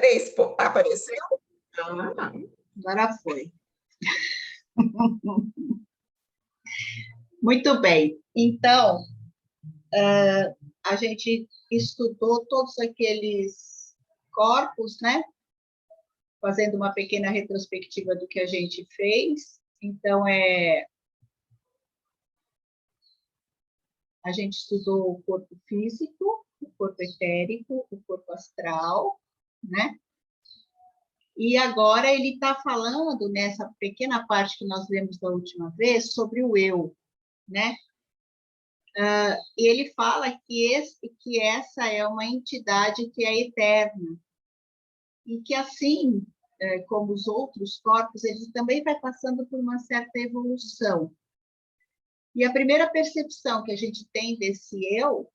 três apareceu? Ah, Agora foi. Muito bem. Então, a gente estudou todos aqueles corpos, né? Fazendo uma pequena retrospectiva do que a gente fez. Então, a gente estudou o corpo físico, o corpo etérico, o corpo astral, né? E agora ele está falando, nessa pequena parte que nós lemos da última vez, sobre o eu, né? E ele fala que essa é uma entidade que é eterna, e que assim, como os outros corpos, ele também vai passando por uma certa evolução. E a primeira percepção que a gente tem desse eu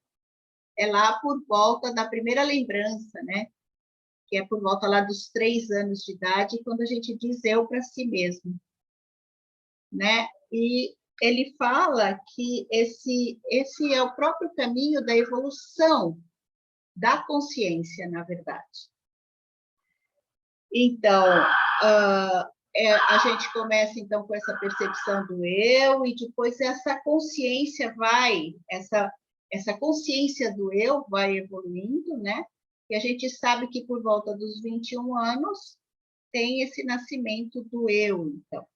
é lá por volta da primeira lembrança, né? Que é por volta lá dos 3 anos de idade, quando a gente diz eu para si mesmo, né? E ele fala que esse é o próprio caminho da evolução da consciência, na verdade. Então, a gente começa, então, com essa percepção do eu, e depois essa consciência essa consciência do eu vai evoluindo, né? E a gente sabe que por volta dos 21 anos tem esse nascimento do eu, então.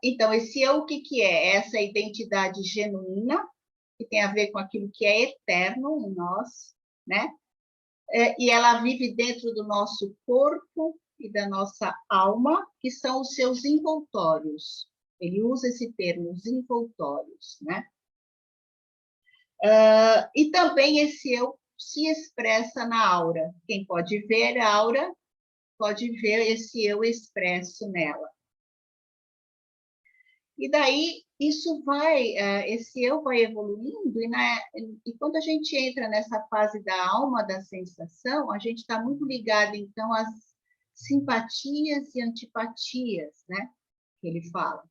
Então, esse eu, o que é? Essa identidade genuína, que tem a ver com aquilo que é eterno em nós, né? E ela vive dentro do nosso corpo e da nossa alma, que são os seus envoltórios. Ele usa esse termo, os envoltórios, né? E também esse eu se expressa na aura. Quem pode ver a aura, pode ver esse eu expresso nela. E daí, esse eu vai evoluindo, e quando a gente entra nessa fase da alma da sensação, a gente está muito ligado, então, às simpatias e antipatias, né? Que ele fala.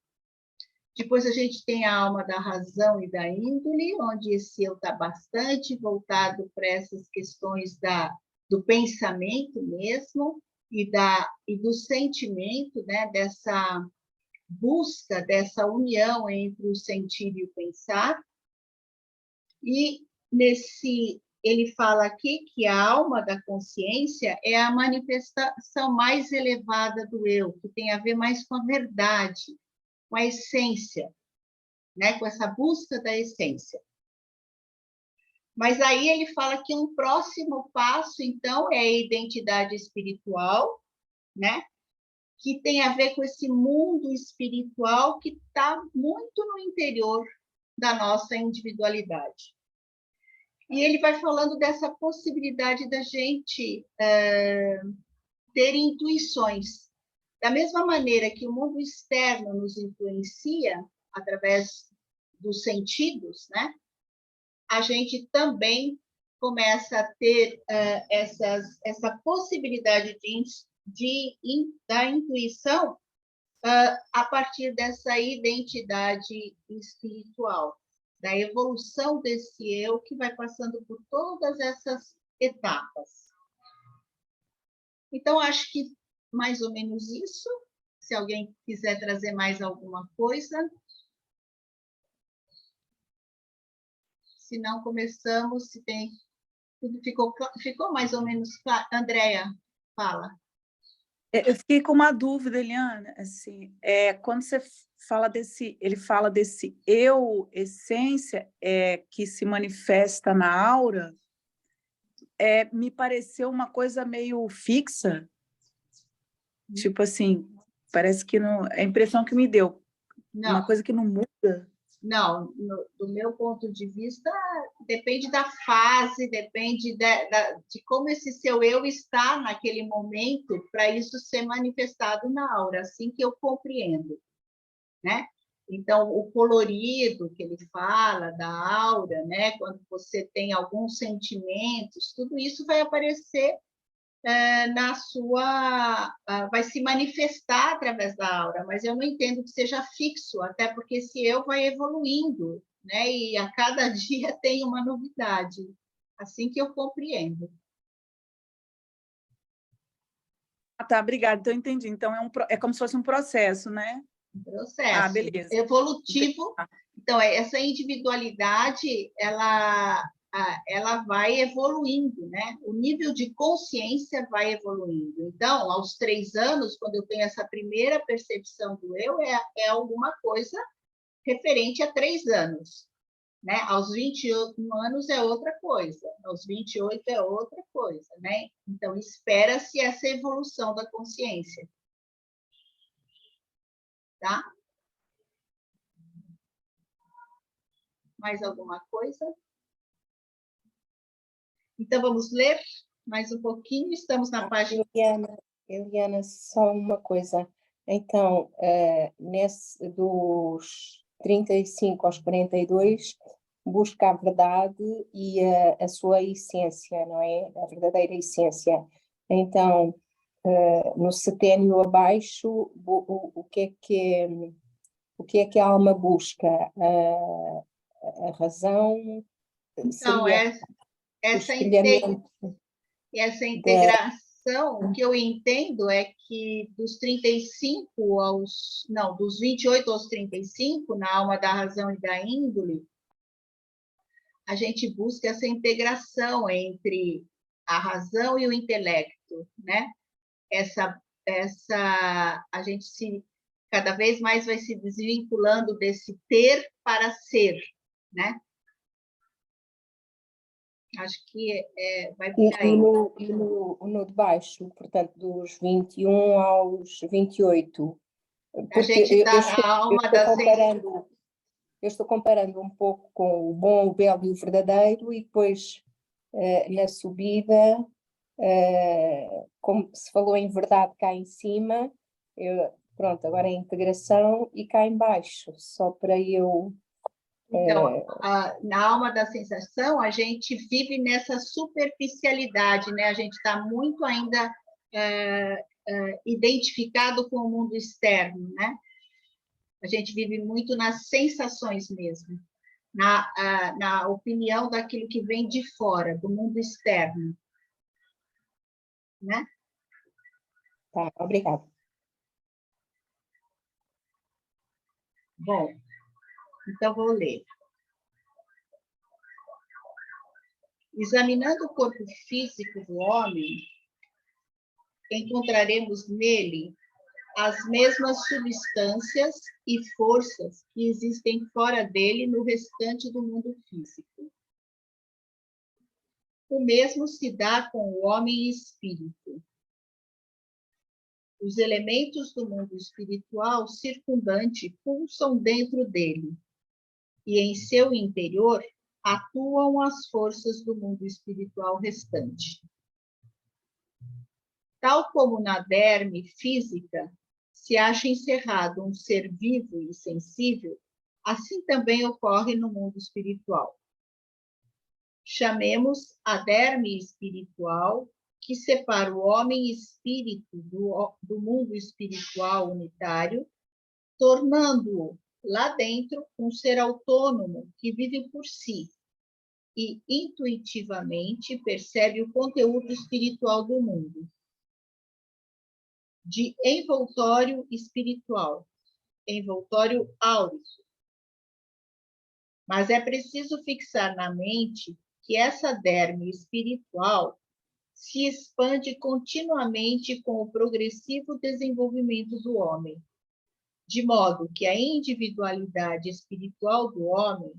Depois a gente tem a alma da razão e da índole, onde esse eu está bastante voltado para essas questões do pensamento mesmo, e do sentimento, né? Dessa busca dessa união entre o sentir e o pensar. E ele fala aqui que a alma da consciência é a manifestação mais elevada do eu, que tem a ver mais com a verdade, com a essência, né? Com essa busca da essência. Mas aí ele fala que um próximo passo, então, é a identidade espiritual, né? Que tem a ver com esse mundo espiritual que está muito no interior da nossa individualidade. E ele vai falando dessa possibilidade da gente ter intuições. Da mesma maneira que o mundo externo nos influencia através dos sentidos, né? A gente também começa a ter essa possibilidade da intuição a partir dessa identidade espiritual, da evolução desse eu que vai passando por todas essas etapas. Então, acho que mais ou menos isso. Se alguém quiser trazer mais alguma coisa. Se não, começamos. Se tem... Tudo ficou mais ou menos claro. Andréia, fala. Eu fiquei com uma dúvida, Eliana, assim, quando você fala ele fala desse eu, essência, que se manifesta na aura, me pareceu uma coisa meio fixa, tipo assim, parece que não, é a impressão que me deu, uma coisa que não muda. Não, do meu ponto de vista, depende da fase, depende de como esse seu eu está naquele momento para isso ser manifestado na aura, assim que eu compreendo, né? Então, o colorido que ele fala da aura, né? Quando você tem alguns sentimentos, tudo isso vai aparecer vai se manifestar através da aura, mas eu não entendo que seja fixo, até porque esse eu vai evoluindo, né? E a cada dia tem uma novidade, assim que eu compreendo. Ah, tá, obrigada. Então, eu entendi. Então, é como se fosse um processo, né? Um Ah, processo beleza. evolutivo. Ah, Então, essa individualidade, ela vai evoluindo, né? O nível de consciência vai evoluindo. Então, aos 3 anos, quando eu tenho essa primeira percepção do eu, é alguma coisa referente a 3 anos. Né? Aos 21 anos é outra coisa, aos 28 é outra coisa, né? Então, espera-se essa evolução da consciência. Tá? Mais alguma coisa? Então, vamos ler mais um pouquinho. Estamos na página... Eliana, só uma coisa. Então, dos 35 aos 42, busca a verdade e a sua essência, não é? A verdadeira essência. Então, no seténio abaixo, o que é que a alma busca? A razão Então, seria o essa espelhamento integração, o que eu entendo é que dos 35 aos... Não, dos 28 aos 35, na alma da razão e da índole, a gente busca essa integração entre a razão e o intelecto, né? A gente cada vez mais vai se desvinculando desse ter para ser, né? Acho que vai por aí. E no de baixo, portanto, dos 21 aos 28, A gente está na alma da eu estou comparando um pouco com o bom, o belo e o verdadeiro, e depois na subida, como se falou em verdade cá em cima, pronto, agora é a integração, e cá em baixo, só para eu... Então, na alma da sensação, a gente vive nessa superficialidade, né? A gente está muito ainda identificado com o mundo externo, né? A gente vive muito nas sensações mesmo, na opinião daquilo que vem de fora, do mundo externo, né? Tá, obrigada. Bom, então vou ler. Examinando o corpo físico do homem, encontraremos nele as mesmas substâncias e forças que existem fora dele no restante do mundo físico. O mesmo se dá com o homem espírito. Os elementos do mundo espiritual circundante pulsam dentro dele, e em seu interior atuam as forças do mundo espiritual restante. Tal como na derme física se acha encerrado um ser vivo e sensível, assim também ocorre no mundo espiritual. Chamemos a derme espiritual, que separa o homem espírito do mundo espiritual unitário, tornando-o lá dentro um ser autônomo que vive por si e intuitivamente percebe o conteúdo espiritual do mundo. De envoltório espiritual, envoltório áurico. Mas é preciso fixar na mente que essa derme espiritual se expande continuamente com o progressivo desenvolvimento do homem, de modo que a individualidade espiritual do homem,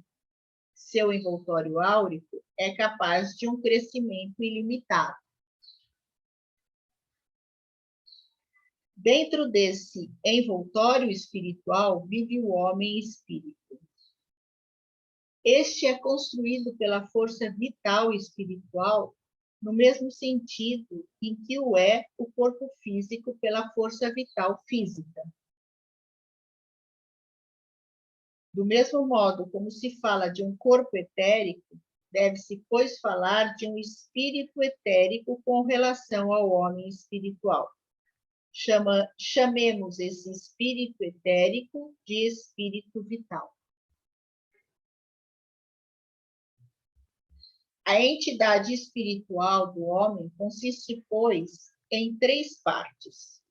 seu envoltório áurico, é capaz de um crescimento ilimitado. Dentro desse envoltório espiritual vive o homem espírito. Este é construído pela força vital espiritual no mesmo sentido em que o é o corpo físico pela força vital física. Do mesmo modo como se fala de um corpo etérico, deve-se, pois, falar de um espírito etérico com relação ao homem espiritual. Chamemos esse espírito etérico de espírito vital. A entidade espiritual do homem consiste, pois, em 3 partes: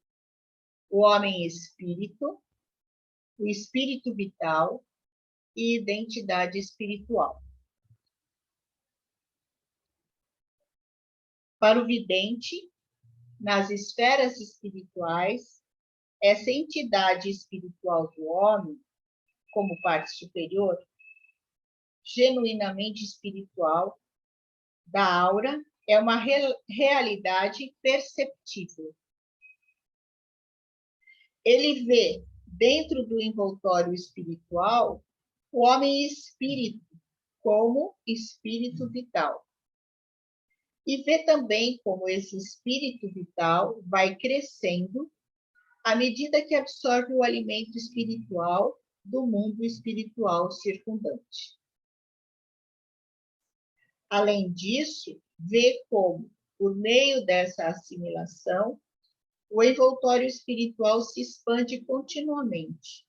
o homem-espírito, o espírito vital e identidade espiritual. Para o vidente, nas esferas espirituais, essa entidade espiritual do homem, como parte superior, genuinamente espiritual, da aura, é uma realidade perceptível. Ele vê, dentro do envoltório espiritual, o homem-espírito como espírito vital. E vê também como esse espírito vital vai crescendo à medida que absorve o alimento espiritual do mundo espiritual circundante. Além disso, vê como, por meio dessa assimilação, o envoltório espiritual se expande continuamente.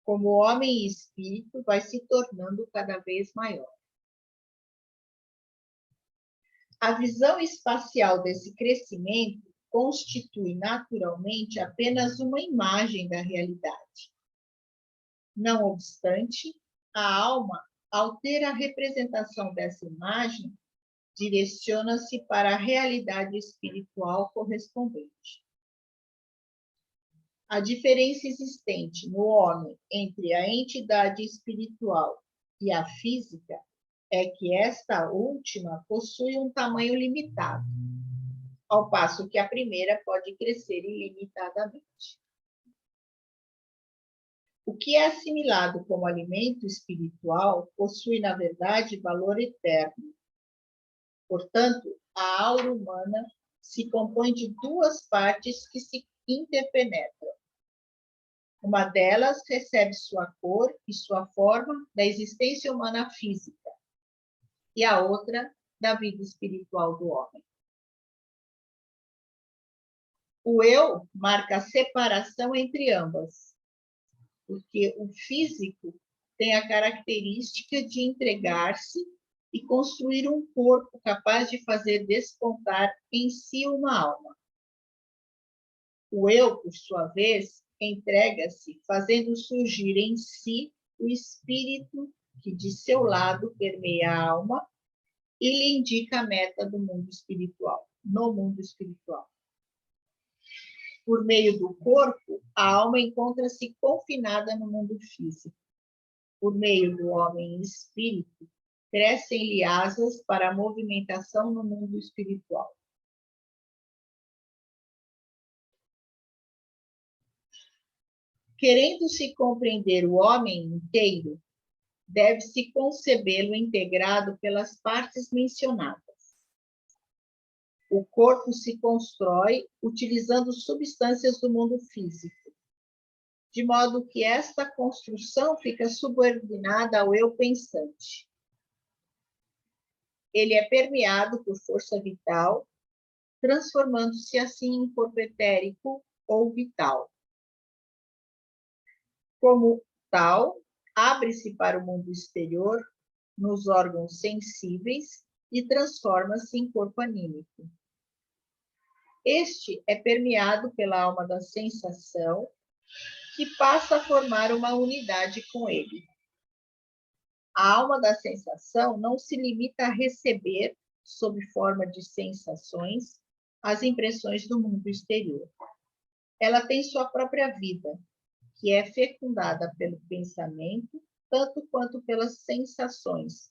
Como o homem e espírito vai se tornando cada vez maior. A visão espacial desse crescimento constitui naturalmente apenas uma imagem da realidade. Não obstante, a alma, ao ter a representação dessa imagem, direciona-se para a realidade espiritual correspondente. A diferença existente no homem entre a entidade espiritual e a física é que esta última possui um tamanho limitado, ao passo que a primeira pode crescer ilimitadamente. O que é assimilado como alimento espiritual possui, na verdade, valor eterno. Portanto, a aura humana se compõe de 2 partes que se interpenetram. Uma delas recebe sua cor e sua forma da existência humana física, e a outra da vida espiritual do homem. O eu marca a separação entre ambas, porque o físico tem a característica de entregar-se e construir um corpo capaz de fazer despontar em si uma alma. O eu, por sua vez, entrega-se, fazendo surgir em si o espírito que, de seu lado, permeia a alma e lhe indica a meta do mundo espiritual, no mundo espiritual. Por meio do corpo, a alma encontra-se confinada no mundo físico. Por meio do homem espírito, crescem-lhe asas para a movimentação no mundo espiritual. Querendo-se compreender o homem inteiro, deve-se concebê-lo integrado pelas partes mencionadas. O corpo se constrói utilizando substâncias do mundo físico, de modo que esta construção fica subordinada ao eu pensante. Ele é permeado por força vital, transformando-se assim em corpo etérico ou vital. Como tal, abre-se para o mundo exterior, nos órgãos sensíveis, e transforma-se em corpo anímico. Este é permeado pela alma da sensação, que passa a formar uma unidade com ele. A alma da sensação não se limita a receber, sob forma de sensações, as impressões do mundo exterior. Ela tem sua própria vida, que é fecundada pelo pensamento, tanto quanto pelas sensações,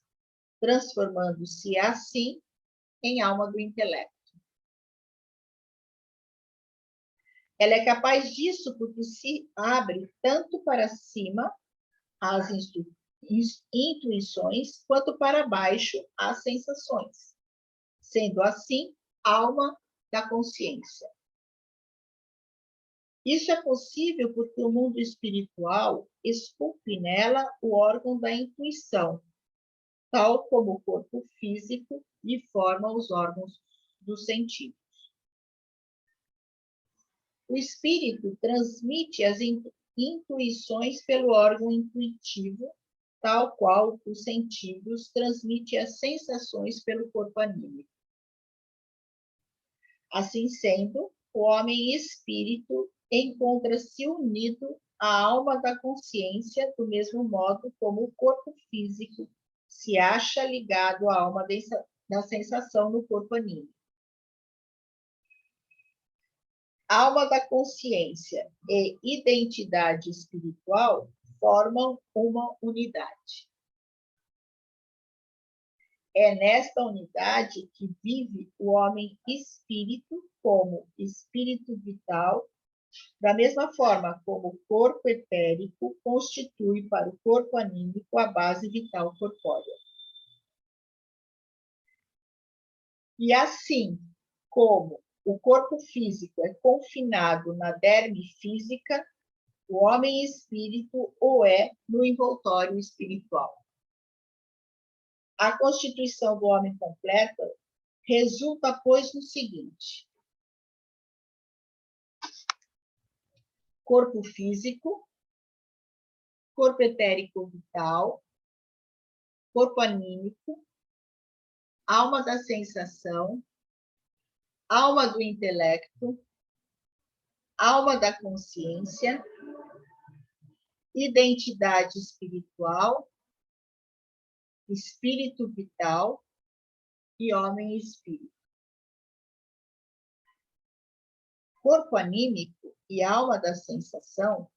transformando-se assim em alma do intelecto. Ela é capaz disso porque se abre tanto para cima, às intuições, quanto para baixo, às sensações, sendo assim alma da consciência. Isso é possível porque o mundo espiritual esculpe nela o órgão da intuição, tal como o corpo físico lhe forma os órgãos dos sentidos. O espírito transmite as intuições pelo órgão intuitivo, tal qual os sentidos transmitem as sensações pelo corpo anímico. Assim sendo, o homem espírito encontra-se unido à alma da consciência, do mesmo modo como o corpo físico se acha ligado à alma da sensação no corpo anímico. Alma da consciência e identidade espiritual formam uma unidade. É nesta unidade que vive o homem espírito como espírito vital, da mesma forma como o corpo etérico constitui para o corpo anímico a base vital corpórea. E assim como o corpo físico é confinado na derme física, o homem espírito o é no envoltório espiritual. A constituição do homem completa resulta, pois, no seguinte: corpo físico, corpo etérico vital, corpo anímico, alma da sensação, alma do intelecto, alma da consciência, identidade espiritual, espírito vital e homem espírito. Corpo anímico e alma da sensação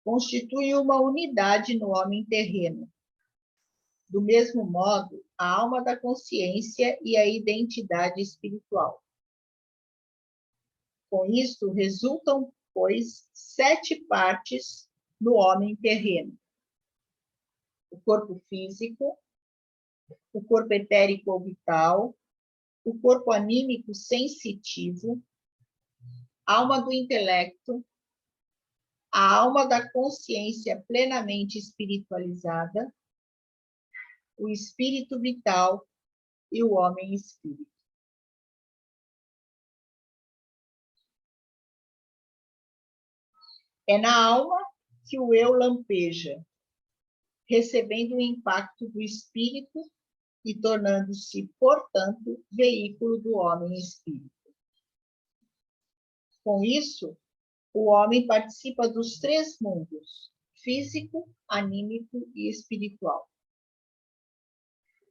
constituem uma unidade no homem terreno. Do mesmo modo, a alma da consciência e a identidade espiritual. Com isto, resultam, pois, 7 partes no homem terreno: o corpo físico, o corpo etérico ou vital, o corpo anímico sensitivo, alma do intelecto, a alma da consciência plenamente espiritualizada, o espírito vital e o homem espírito. É na alma que o eu lampeja, recebendo o impacto do espírito e tornando-se, portanto, veículo do homem espírito. Com isso, o homem participa dos 3 mundos: físico, anímico e espiritual.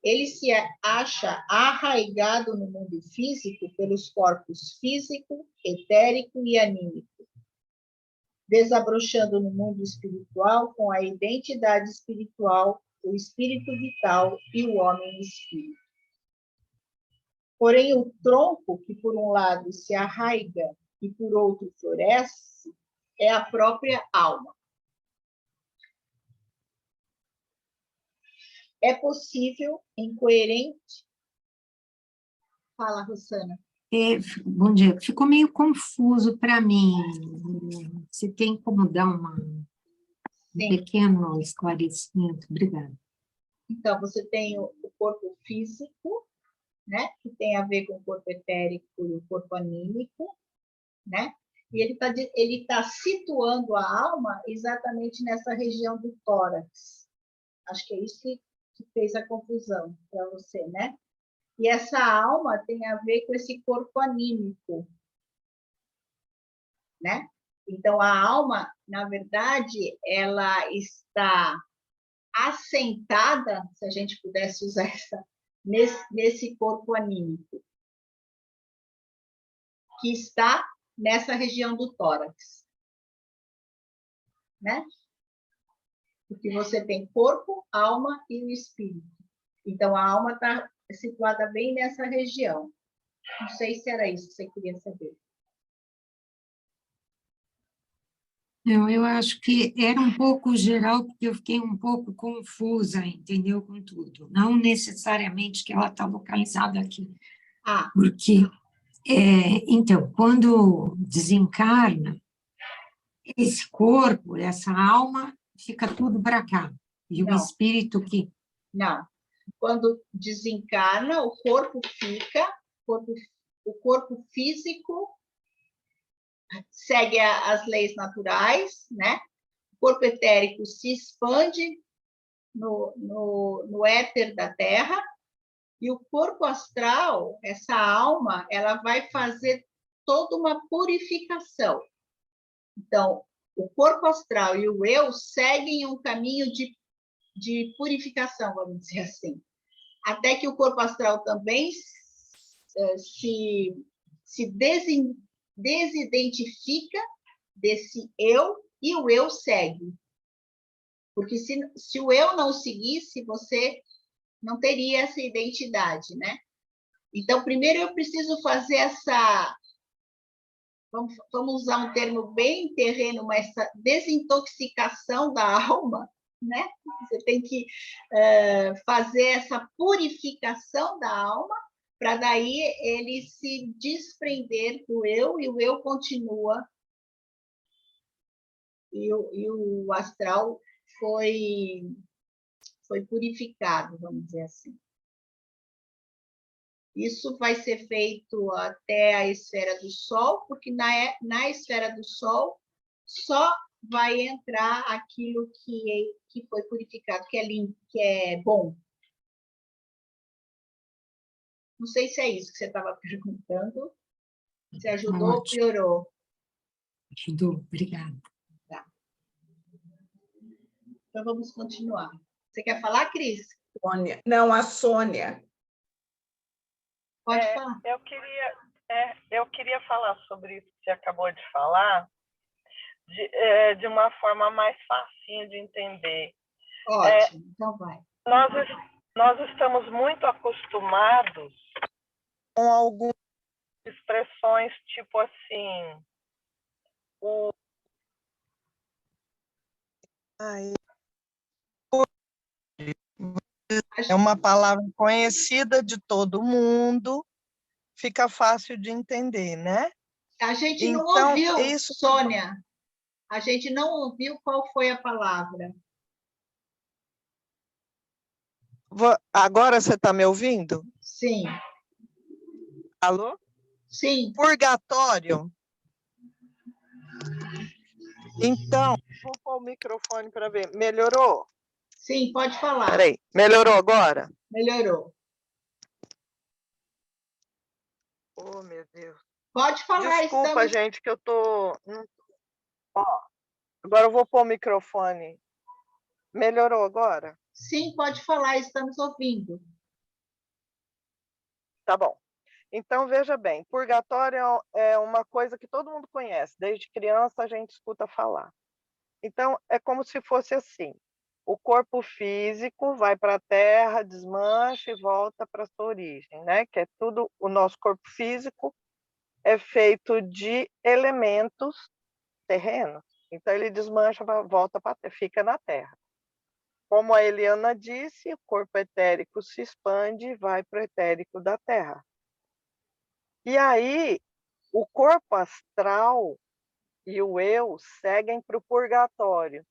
Ele se acha arraigado no mundo físico pelos corpos físico, etérico e anímico, desabrochando no mundo espiritual com a identidade espiritual, o espírito vital e o homem espírito. Porém, o tronco, que por um lado se arraiga e por outro floresce, é a própria alma. É possível, em coerente... Fala, Rosana. Bom dia. Ficou meio confuso para mim. Você tem como dar um pequeno esclarecimento? Obrigada. Então, você tem o corpo físico, né, que tem a ver com o corpo etérico e o corpo anímico, né? E ele tá situando a alma exatamente nessa região do tórax. Acho que é isso que fez a confusão para você, né? E essa alma tem a ver com esse corpo anímico, né? Então, a alma, na verdade, ela está assentada, se a gente pudesse usar nesse corpo anímico, que está nessa região do tórax, né? Porque você tem corpo, alma e o espírito. Então, a alma está situada bem nessa região. Não sei se era isso que você queria saber. Não, eu acho que era um pouco geral, porque eu fiquei um pouco confusa, entendeu, com tudo. Não necessariamente que ela está localizada aqui. Porque, então, quando desencarna, esse corpo, essa alma, fica tudo para cá. E o espírito que... Não. Quando desencarna, o corpo fica, o corpo físico segue as leis naturais, né? O corpo etérico se expande no éter da Terra, e o corpo astral, essa alma, ela vai fazer toda uma purificação. Então, o corpo astral e o eu seguem um caminho de purificação, vamos dizer assim. Até que o corpo astral também se desidentifica desse eu e o eu segue. Porque se o eu não seguisse, você não teria essa identidade, né? Então, primeiro eu preciso fazer essa... Vamos usar um termo bem terreno, mas essa desintoxicação da alma, né? Você tem que fazer essa purificação da alma para daí ele se desprender do eu, e o eu continua, e o astral foi purificado, vamos dizer assim. Isso vai ser feito até a esfera do Sol, porque na esfera do Sol só vai entrar aquilo que foi purificado, que é limpo, que é bom. Não sei se é isso que você estava perguntando. Se ajudou ou piorou? Ajudou, obrigada. Tá. Então, vamos continuar. Você quer falar, Cris? Sônia. Não, a Sônia. Pode falar. Eu queria falar sobre isso que você acabou de falar, de uma forma mais facinho de entender. Ótimo, então vai. Nós estamos muito acostumados com algumas expressões, tipo assim, é uma palavra conhecida de todo mundo, fica fácil de entender, né? A gente não Então, ouviu, isso... Sônia. A gente não ouviu qual foi a palavra. Agora você está me ouvindo? Sim. Alô? Sim. Purgatório. Então, vou pôr o microfone para ver. Melhorou? Sim, pode falar. Peraí, melhorou agora? Melhorou. Oh, meu Deus. Pode falar. Desculpa, gente, que eu tô... Ó, agora eu vou pôr o microfone. Melhorou agora? Sim, pode falar, estamos ouvindo. Tá bom. Então, veja bem, purgatório é uma coisa que todo mundo conhece. Desde criança a gente escuta falar. Então, é como se fosse assim. O corpo físico vai para a Terra, desmancha e volta para sua origem, né? Que é tudo, o nosso corpo físico é feito de elementos terrenos. Então, ele desmancha, volta para a Terra, fica na Terra. Como a Eliana disse, o corpo etérico se expande e vai para o etérico da Terra. E aí, o corpo astral e o eu seguem para o purgatório.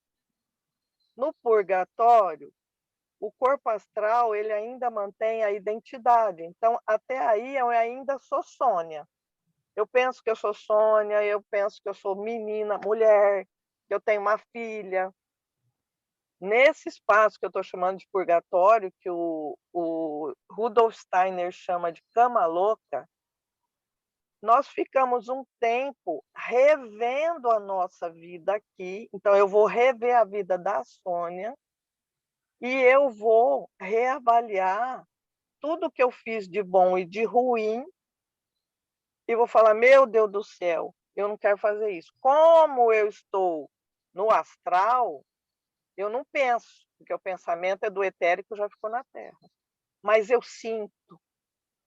No purgatório, o corpo astral ele ainda mantém a identidade. Então, até aí, eu ainda sou Sônia. Eu penso que eu sou Sônia, eu penso que eu sou menina, mulher, que eu tenho uma filha. Nesse espaço que eu estou chamando de purgatório, que o Rudolf Steiner chama de cama louca, nós ficamos um tempo revendo a nossa vida aqui. Então, eu vou rever a vida da Sônia e eu vou reavaliar tudo que eu fiz de bom e de ruim e vou falar, meu Deus do céu, eu não quero fazer isso. Como eu estou no astral, eu não penso, porque o pensamento é do etérico, já ficou na Terra. Mas eu sinto.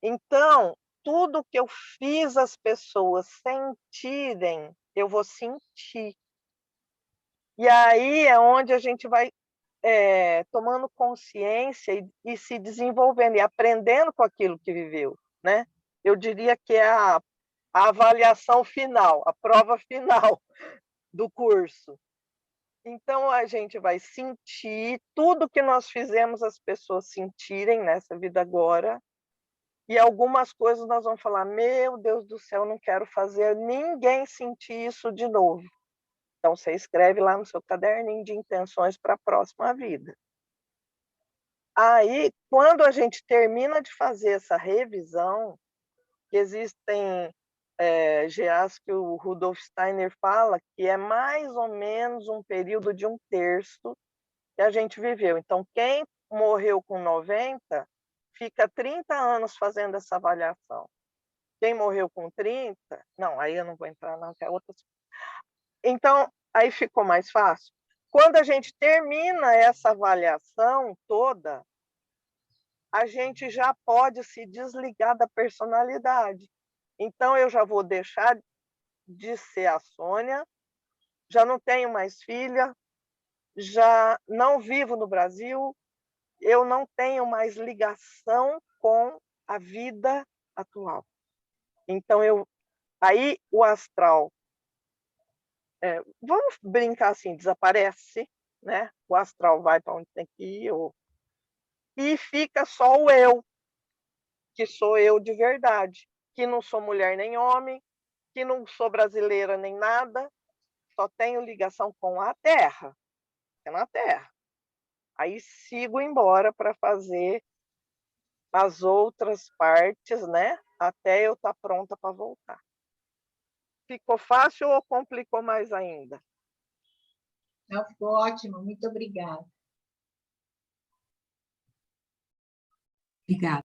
Então, tudo que eu fiz as pessoas sentirem, eu vou sentir. E aí é onde a gente vai tomando consciência e se desenvolvendo, e aprendendo com aquilo que viveu, né? Eu diria que é a avaliação final, a prova final do curso. Então, a gente vai sentir tudo que nós fizemos as pessoas sentirem nessa vida agora, e algumas coisas nós vamos falar, meu Deus do céu, não quero fazer ninguém sentir isso de novo. Então, você escreve lá no seu caderninho de intenções para a próxima vida. Aí, quando a gente termina de fazer essa revisão, existem GEAS que o Rudolf Steiner fala, que é mais ou menos um período de 1/3 que a gente viveu. Então, quem morreu com 90, fica 30 anos fazendo essa avaliação. Quem morreu com 30, não, aí eu não vou entrar não, que é outra. Então, aí ficou mais fácil. Quando a gente termina essa avaliação toda, a gente já pode se desligar da personalidade. Então, eu já vou deixar de ser a Sônia, já não tenho mais filha, já não vivo no Brasil, eu não tenho mais ligação com a vida atual. Então, aí o astral, vamos brincar assim, desaparece, né? O astral vai para onde tem que ir, e fica só o eu, que sou eu de verdade, que não sou mulher nem homem, que não sou brasileira nem nada, só tenho ligação com a Terra, é na Terra. Aí sigo embora para fazer as outras partes, né? Até eu estar pronta para voltar. Ficou fácil ou complicou mais ainda? Não, ficou ótimo, muito obrigada. Obrigada.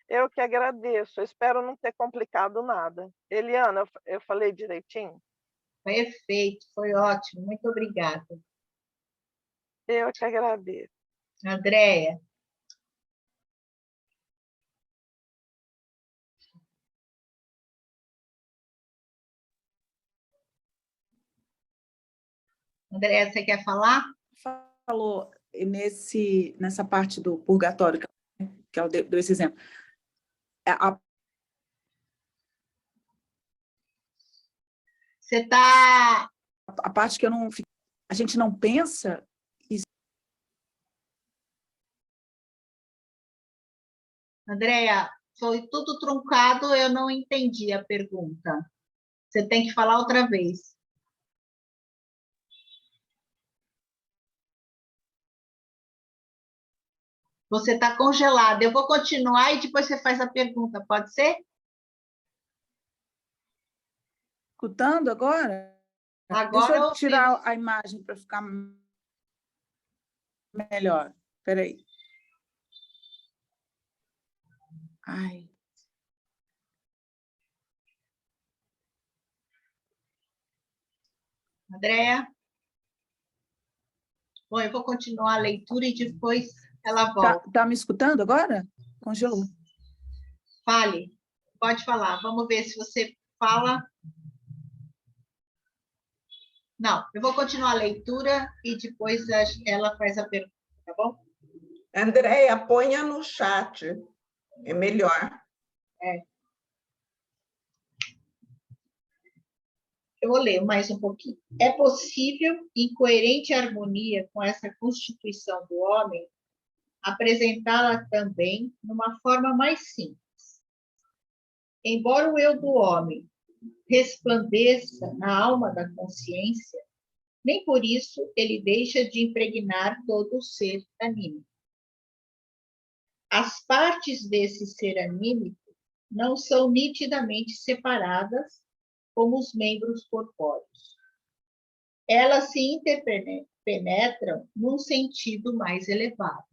Eu que agradeço, eu espero não ter complicado nada. Eliana, eu falei direitinho? Perfeito, foi ótimo, muito obrigada. Eu que agradeço. Andréia. Andréia, você quer falar? Falou nessa parte do purgatório, que ela deu esse exemplo. Você está... A parte que a gente não pensa... Andréia, foi tudo truncado, eu não entendi a pergunta. Você tem que falar outra vez. Você está congelada. Eu vou continuar e depois você faz a pergunta, pode ser? Escutando agora? Agora Deixa eu tirar a imagem para ficar melhor. Espera aí. Ai. Andréia? Bom, eu vou continuar a leitura e depois ela volta. Tá me escutando agora? Congelou. Fale, pode falar. Vamos ver se você fala. Não, eu vou continuar a leitura e depois ela faz a pergunta, tá bom? Andréia, ponha no chat, é melhor. Eu vou ler mais um pouquinho. É possível, em coerente harmonia com essa constituição do homem, apresentá-la também numa forma mais simples. Embora o eu do homem resplandeça na alma da consciência, nem por isso ele deixa de impregnar todo o ser anímico. As partes desse ser anímico não são nitidamente separadas como os membros corpóreos. Elas se interpenetram num sentido mais elevado.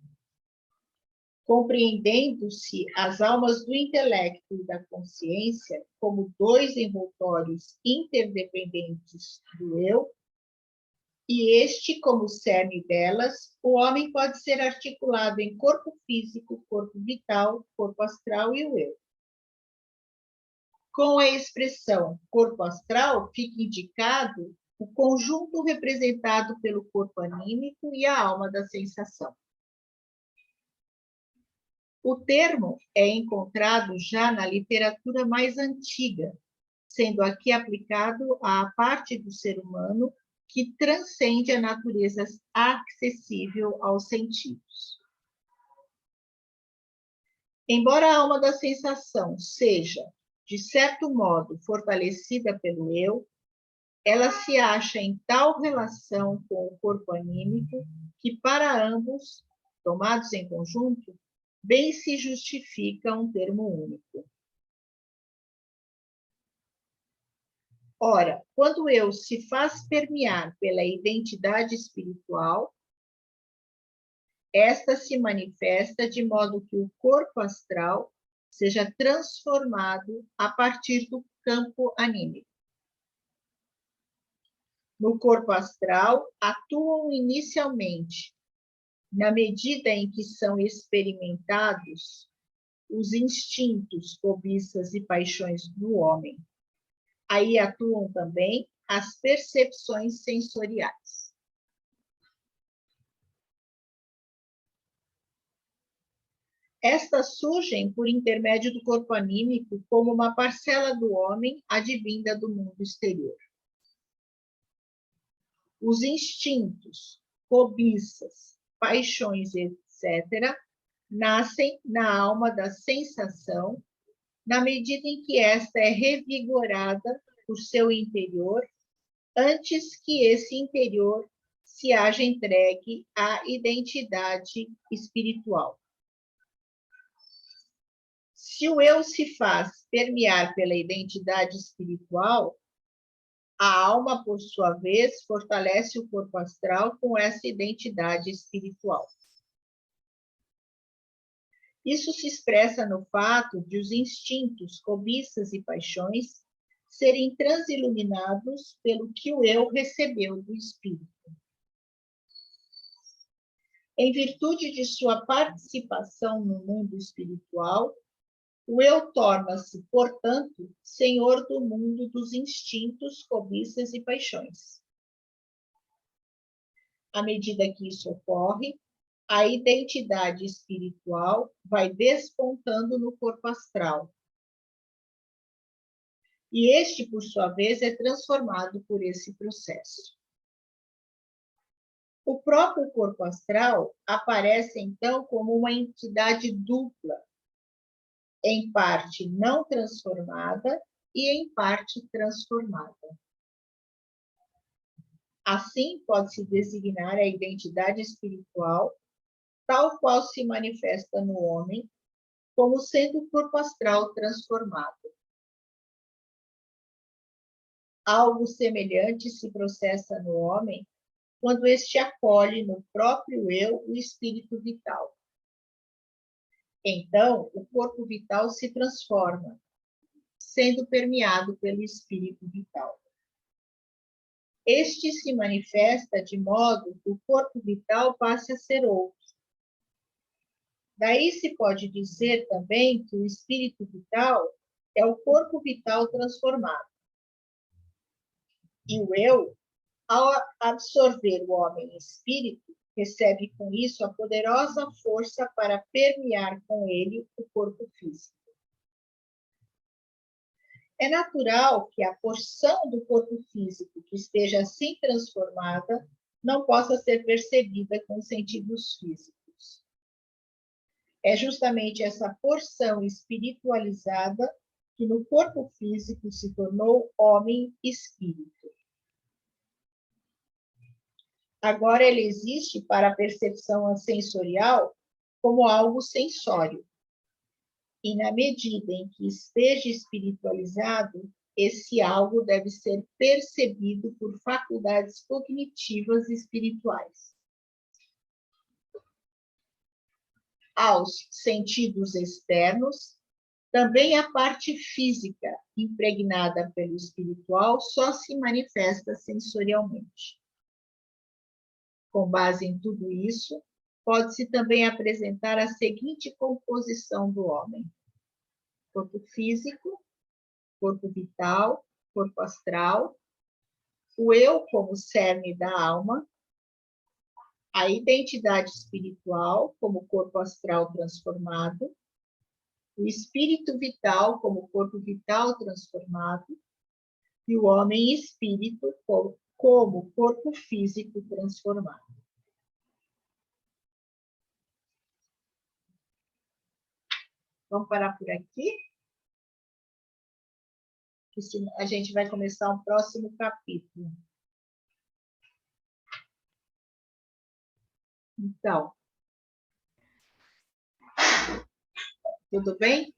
Compreendendo-se as almas do intelecto e da consciência como dois envoltórios interdependentes do eu, e este como cerne delas, o homem pode ser articulado em corpo físico, corpo vital, corpo astral e o eu. Com a expressão corpo astral, fica indicado o conjunto representado pelo corpo anímico e a alma da sensação. O termo é encontrado já na literatura mais antiga, sendo aqui aplicado à parte do ser humano que transcende a natureza acessível aos sentidos. Embora a alma da sensação seja, de certo modo, fortalecida pelo eu, ela se acha em tal relação com o corpo anímico que, para ambos, tomados em conjunto, bem se justifica um termo único. Ora, quando o eu se faz permear pela identidade espiritual, esta se manifesta de modo que o corpo astral seja transformado a partir do campo anímico. No corpo astral, atuam inicialmente, na medida em que são experimentados, os instintos, cobiças e paixões do homem. Aí atuam também as percepções sensoriais. Estas surgem por intermédio do corpo anímico como uma parcela do homem advinda do mundo exterior. Os instintos, cobiças, paixões, etc., nascem na alma da sensação, na medida em que esta é revigorada por seu interior, antes que esse interior se haja entregue à identidade espiritual. Se o eu se faz permear pela identidade espiritual, a alma, por sua vez, fortalece o corpo astral com essa identidade espiritual. Isso se expressa no fato de os instintos, cobiças e paixões serem transiluminados pelo que o eu recebeu do espírito. Em virtude de sua participação no mundo espiritual, o eu torna-se, portanto, senhor do mundo dos instintos, cobiças e paixões. À medida que isso ocorre, a identidade espiritual vai despontando no corpo astral. E este, por sua vez, é transformado por esse processo. O próprio corpo astral aparece, então, como uma entidade dupla, em parte não transformada e em parte transformada. Assim, pode-se designar a identidade espiritual, tal qual se manifesta no homem, como sendo o corpo astral transformado. Algo semelhante se processa no homem quando este acolhe no próprio eu o espírito vital. Então, o corpo vital se transforma, sendo permeado pelo espírito vital. Este se manifesta de modo que o corpo vital passe a ser outro. Daí se pode dizer também que o espírito vital é o corpo vital transformado. E o eu, ao absorver o homem espírito, recebe com isso a poderosa força para permear com ele o corpo físico. É natural que a porção do corpo físico que esteja assim transformada não possa ser percebida com sentidos físicos. É justamente essa porção espiritualizada que no corpo físico se tornou homem-espírito. Agora ele existe para a percepção sensorial como algo sensório. E na medida em que esteja espiritualizado, esse algo deve ser percebido por faculdades cognitivas espirituais. Aos sentidos externos, também a parte física, impregnada pelo espiritual, só se manifesta sensorialmente. Com base em tudo isso, pode-se também apresentar a seguinte composição do homem: corpo físico, corpo vital, corpo astral, o eu como cerne da alma, a identidade espiritual como corpo astral transformado, o espírito vital como corpo vital transformado e o homem espírito como corpo físico transformado. Vamos parar por aqui? Que a gente vai começar um próximo capítulo. Então, tudo bem?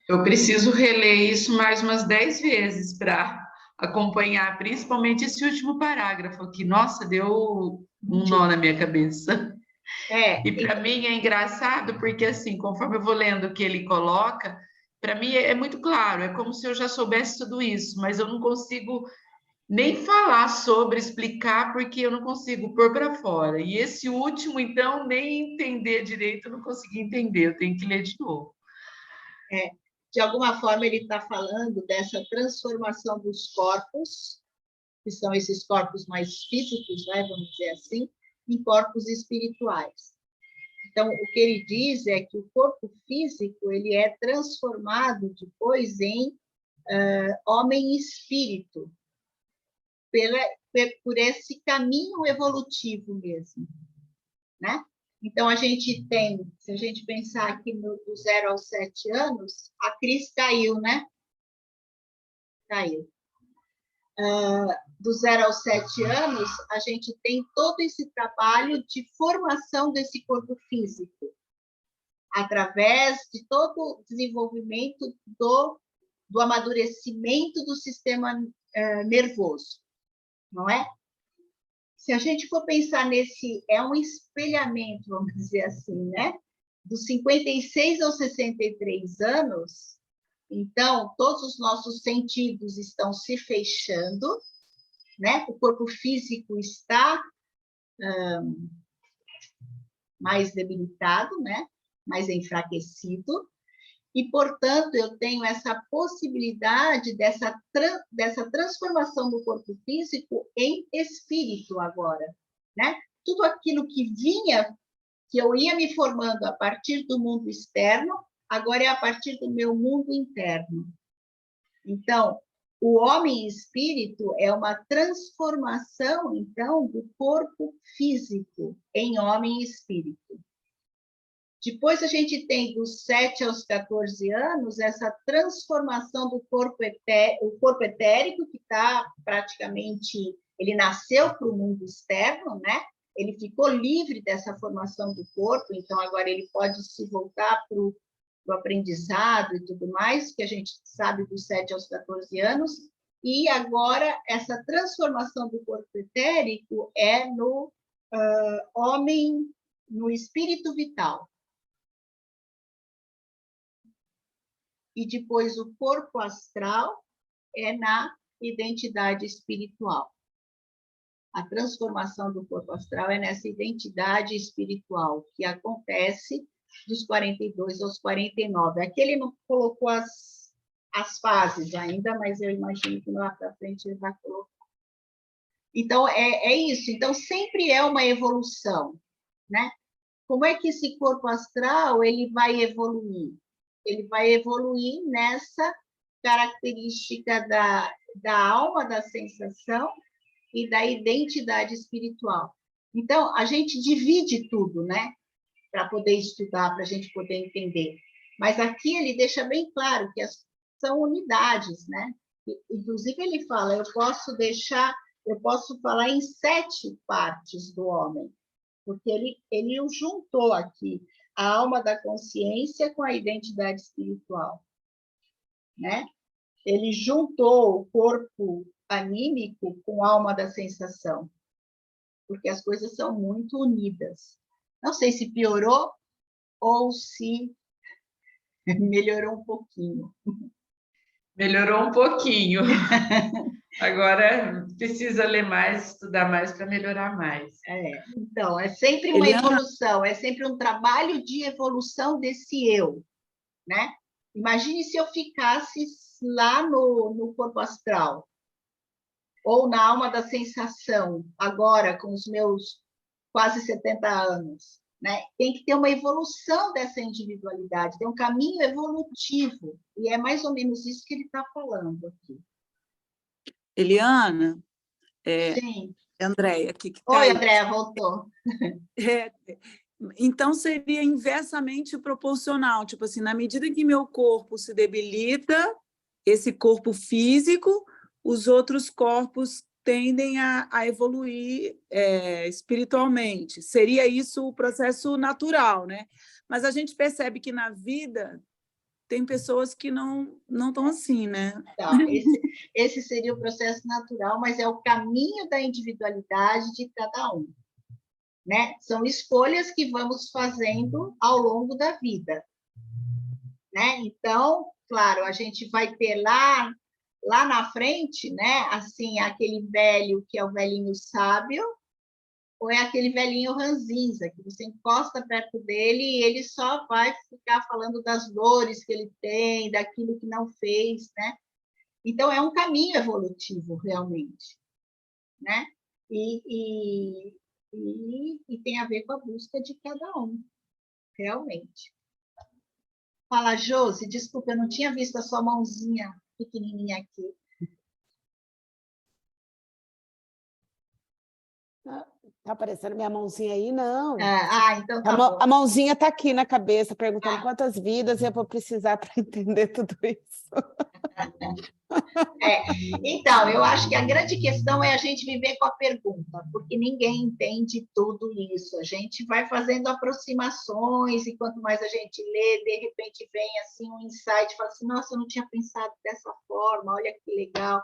Eu preciso reler isso mais umas 10 vezes para acompanhar, principalmente esse último parágrafo aqui. Nossa, deu um nó na minha cabeça. E para mim é engraçado porque, assim, conforme eu vou lendo o que ele coloca, para mim é muito claro, é como se eu já soubesse tudo isso, mas eu não consigo nem falar sobre, explicar, porque eu não consigo pôr para fora. E esse último, então, nem entender direito, eu não consegui entender, eu tenho que ler de novo. De alguma forma, ele está falando dessa transformação dos corpos, que são esses corpos mais físicos, né, vamos dizer assim, em corpos espirituais. Então, o que ele diz é que o corpo físico ele é transformado depois em homem-espírito, por esse caminho evolutivo mesmo, né? Então, a gente tem, se a gente pensar aqui do 0 aos 7 anos, a Cris caiu, né? Caiu. Do 0 aos 7 anos, a gente tem todo esse trabalho de formação desse corpo físico, através de todo o desenvolvimento do amadurecimento do sistema nervoso, não é? Se a gente for pensar nesse, é um espelhamento, vamos dizer assim, né? Dos 56 aos 63 anos, então, todos os nossos sentidos estão se fechando, né? O corpo físico está mais debilitado, né? Mais enfraquecido, e, portanto, eu tenho essa possibilidade dessa transformação do corpo físico em espírito agora, né? Tudo aquilo que eu ia me formando a partir do mundo externo, agora é a partir do meu mundo interno. Então, o homem espírito é uma transformação, então, do corpo físico em homem espírito. Depois a gente tem dos 7 aos 14 anos essa transformação do corpo etérico, que está praticamente, ele nasceu para o mundo externo, né? Ele ficou livre dessa formação do corpo, então agora ele pode se voltar para o aprendizado e tudo mais, que a gente sabe dos 7 aos 14 anos, e agora essa transformação do corpo etérico é no homem, no espírito vital. E depois o corpo astral é na identidade espiritual. A transformação do corpo astral é nessa identidade espiritual que acontece dos 42 aos 49. Aqui ele não colocou as fases ainda, mas eu imagino que lá para frente ele vai colocar. Então, é isso. Então, sempre é uma evolução, né? Como é que esse corpo astral ele vai evoluir? Ele vai evoluir nessa característica da alma, da sensação e da identidade espiritual. Então, a gente divide tudo, né? Para poder estudar, para a gente poder entender. Mas aqui ele deixa bem claro que são unidades, né? Inclusive, ele fala, eu posso falar em 7 partes do homem, porque ele o juntou aqui, a alma da consciência com a identidade espiritual, né? Ele juntou o corpo anímico com a alma da sensação, porque as coisas são muito unidas. Não sei se piorou ou se melhorou um pouquinho. Melhorou um pouquinho. Agora precisa ler mais, estudar mais para melhorar mais. Então, é sempre uma evolução, é sempre um trabalho de evolução desse eu, né? Imagine se eu ficasse lá no corpo astral, ou na alma da sensação, agora, com os meus quase 70 anos, né? Tem que ter uma evolução dessa individualidade, tem um caminho evolutivo, e é mais ou menos isso que ele está falando aqui. Eliana, Sim. Andréia, aqui que Oi, caiu. Andréia, voltou. Então, seria inversamente proporcional, tipo assim, na medida que meu corpo se debilita, esse corpo físico, os outros corpos tendem a evoluir espiritualmente. Seria isso o processo natural, né? Mas a gente percebe que na vida tem pessoas que não estão assim, né? Então, esse seria o processo natural, mas é o caminho da individualidade de cada um, né? São escolhas que vamos fazendo ao longo da vida, né? Então, claro, a gente vai ter lá na frente, né? Assim, aquele velho que é o velhinho sábio, ou é aquele velhinho ranzinza, que você encosta perto dele e ele só vai ficar falando das dores que ele tem, daquilo que não fez, né? Então, é um caminho evolutivo, realmente, né? E tem a ver com a busca de cada um, realmente. Fala, Josi, desculpa, eu não tinha visto a sua mãozinha pequenininha aqui. Tá aparecendo minha mãozinha aí? Não. Então tá bom. A mãozinha tá aqui na cabeça, perguntando quantas vidas eu vou precisar para entender tudo isso. Então, eu acho que a grande questão é a gente viver com a pergunta, porque ninguém entende tudo isso. A gente vai fazendo aproximações e quanto mais a gente lê, de repente vem assim um insight, fala assim, nossa, eu não tinha pensado dessa forma, olha que legal.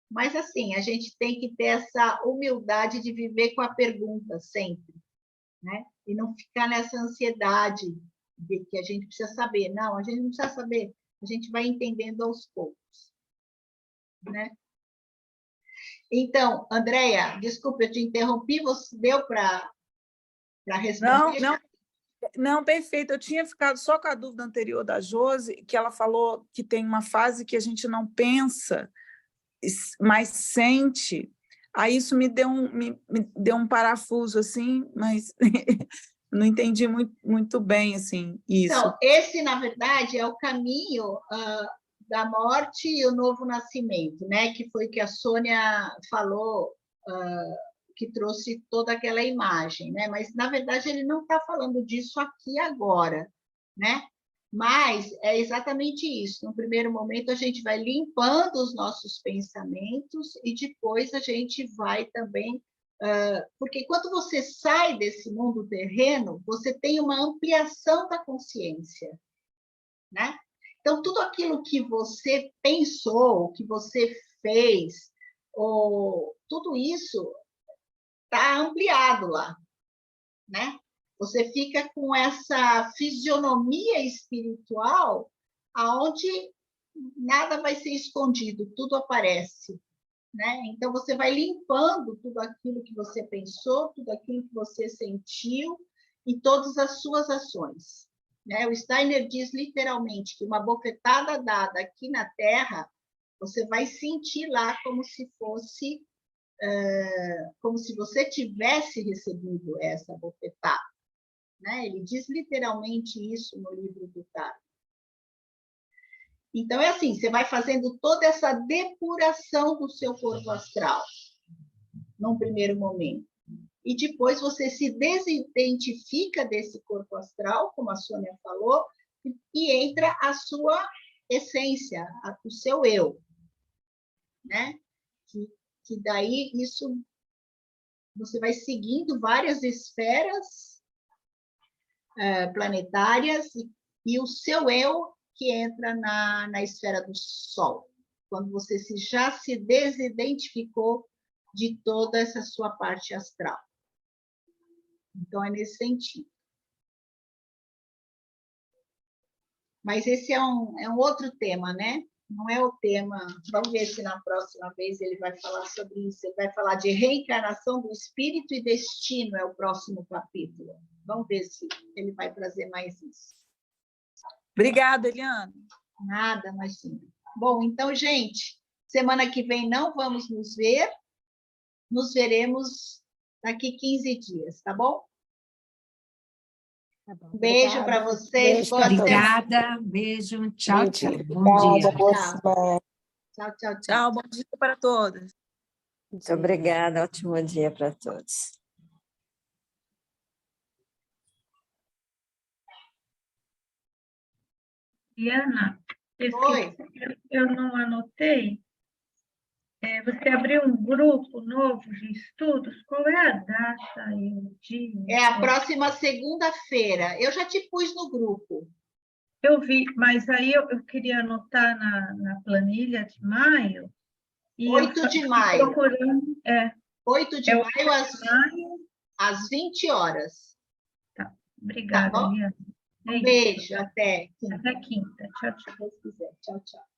Mas, assim, a gente tem que ter essa humildade de viver com a pergunta sempre, né? E não ficar nessa ansiedade de que a gente precisa saber. Não, a gente não precisa saber, a gente vai entendendo aos poucos, né? Então, Andréia, desculpa, eu te interrompi, você deu para responder? Não, perfeito. Eu tinha ficado só com a dúvida anterior da Josi, que ela falou que tem uma fase que a gente não pensa, mas sente. Aí isso me deu um parafuso, assim, mas não entendi muito bem, assim, isso. Então, esse, na verdade, é o caminho da morte e o novo nascimento, né? Que foi que a Sônia falou, que trouxe toda aquela imagem, né? Mas, na verdade, ele não está falando disso aqui agora, né? Mas é exatamente isso. No primeiro momento, a gente vai limpando os nossos pensamentos e depois a gente vai também... porque quando você sai desse mundo terreno, você tem uma ampliação da consciência, né? Então, tudo aquilo que você pensou, que você fez, tudo isso está ampliado lá, né? Você fica com essa fisionomia espiritual aonde nada vai ser escondido, tudo aparece, né? Então, você vai limpando tudo aquilo que você pensou, tudo aquilo que você sentiu e todas as suas ações, né? O Steiner diz literalmente que uma bofetada dada aqui na Terra, você vai sentir lá como se fosse, como se você tivesse recebido essa bofetada, né? Ele diz literalmente isso no livro do Tarot. Então, é assim, você vai fazendo toda essa depuração do seu corpo astral, num primeiro momento. E depois você se desidentifica desse corpo astral, como a Sônia falou, e entra a sua essência, o seu eu, né? Que daí isso você vai seguindo várias esferas planetárias e o seu eu que entra na esfera do Sol, quando você já se desidentificou de toda essa sua parte astral. Então, é nesse sentido. Mas esse é um outro tema, né? Não é o tema... Vamos ver se na próxima vez ele vai falar sobre isso. Ele vai falar de reencarnação do espírito e destino, é o próximo capítulo. Vamos ver se ele vai trazer mais isso. Obrigada, Eliana. Nada, imagina. Bom, então, gente, semana que vem não vamos nos ver. Nos veremos daqui 15 dias, tá bom? Tá bom. Beijo para vocês. Obrigada, beijo, tchau, tchau. Bom dia. Tchau, tchau, tchau. Tchau, bom dia para todas. Muito obrigada, ótimo dia para todos. Diana, Oi. eu não anotei. Você abriu um grupo novo de estudos? Qual é a data e o dia? É a próxima segunda-feira. Eu já te pus no grupo. Eu vi, mas aí eu queria anotar na planilha de maio. 8 de maio. Procurando, 8 de maio, às 20 horas. Tá, obrigada, Tá bom? Eliana. Um beijo, até. Até quinta. Tchau, tchau. Se Deus quiser. Tchau, tchau.